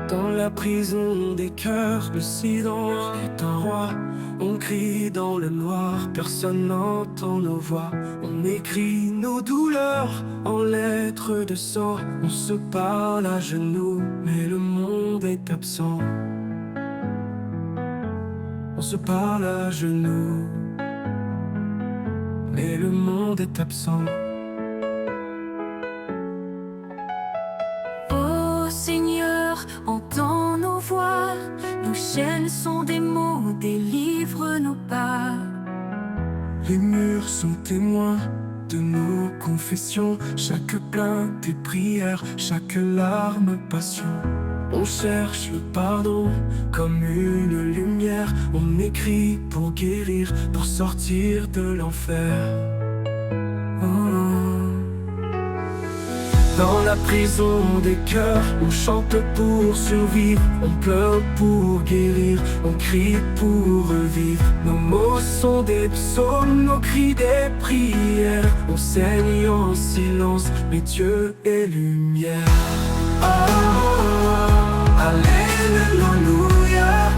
Dans la prison des cœurs, le silence est un roi. On crie dans le noir, personne n'entend nos voix. On écrit nos douleurs en lettres de sang. On se parle à genoux, mais le monde est absent. On se parle à genoux, mais le monde est absent. Ô Seigneur, entends nos voix. Nos chaînes sont des mots, délivre nos pas. Les murs sont témoins de nos confessions. Chaque plainte est prière, chaque larme passion. On cherche le pardon comme une lumière. On écrit pour guérir, pour sortir de l'enfer. Dans la prison des cœurs, on chante pour survivre. On pleure pour guérir, on crie pour revivre. Nos mots sont des psaumes, nos cris des prières. On saigne en silence, mais Dieu est lumière. Alléluia,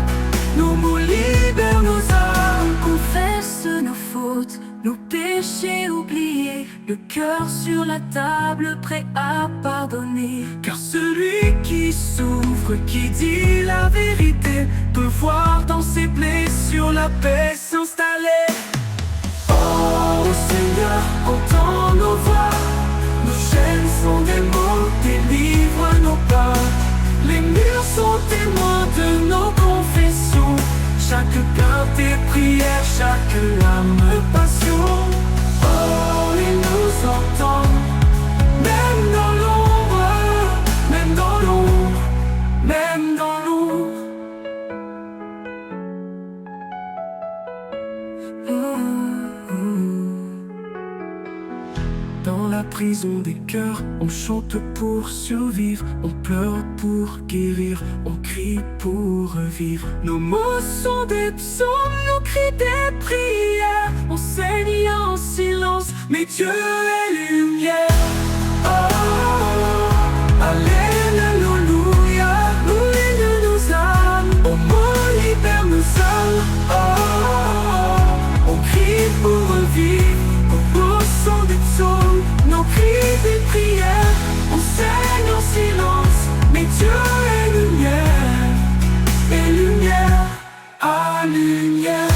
nos mots libèrent nos âmes. Confesse nos fautes, nos péchés oubliés. Le cœur sur la table, prêt à pardonner. Car celui qui souffre, qui dit la vérité, peut voir dans ses blessures la paix s'installer. Oh Seigneur, entends nos voix. Nos chaînes sont des mots, délivre nos pas. Les murs sont témoins de nos confessions. Chaque plainte est prière, chaque larme passion. Oh, il nous entend, même dans l'ombre, même dans l'ombre, même dans l'ombre. Dans la prison des cœurs, on chante pour survivre. On pleure pour guérir, on crie pour revivre. Nos mots sont des psaumes, nos cris des prières. On saigne en silence, mais Dieu est lumière. Oh, alléluia, louez nos âmes. Oh, mon libère nos âmes. Oh, on crie pour revivre. Nos mots sont des psaumes, nos cris des prières. On saigne en silence, mais Dieu est lumière. Et lumière, à lumière.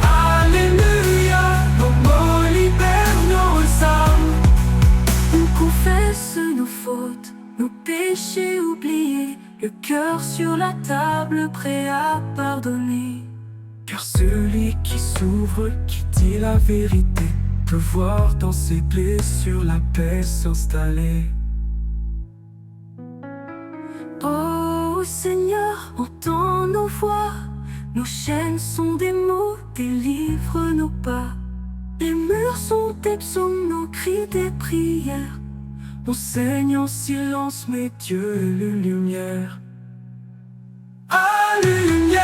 Alléluia, nos mots libèrent nos âmes. On confesse nos fautes, nos péchés oubliés. Le cœur sur la table, prêt à pardonner. Car celui qui s'ouvre, qui dit la vérité, peut voir dans ses blessures la paix s'installer. Ô Seigneur, entends nos voix. Nos chaînes sont des mots, délivre nos pas. Les murs sont des psaumes, nos cris des prières. On saigne en silence, mais Dieu est la lumière. Alléluia,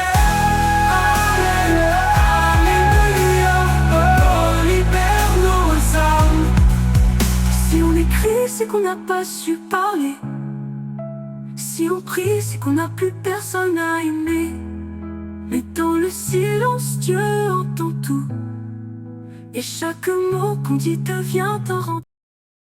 alléluia, oh, libère nos âmes. Si on écrit, c'est qu'on n'a pas su parler. Si on prie, c'est qu'on n'a plus personne à aimer. Mais dans le silence, Dieu entend tout. Et chaque mot qu'on dit devient un rendez-vous.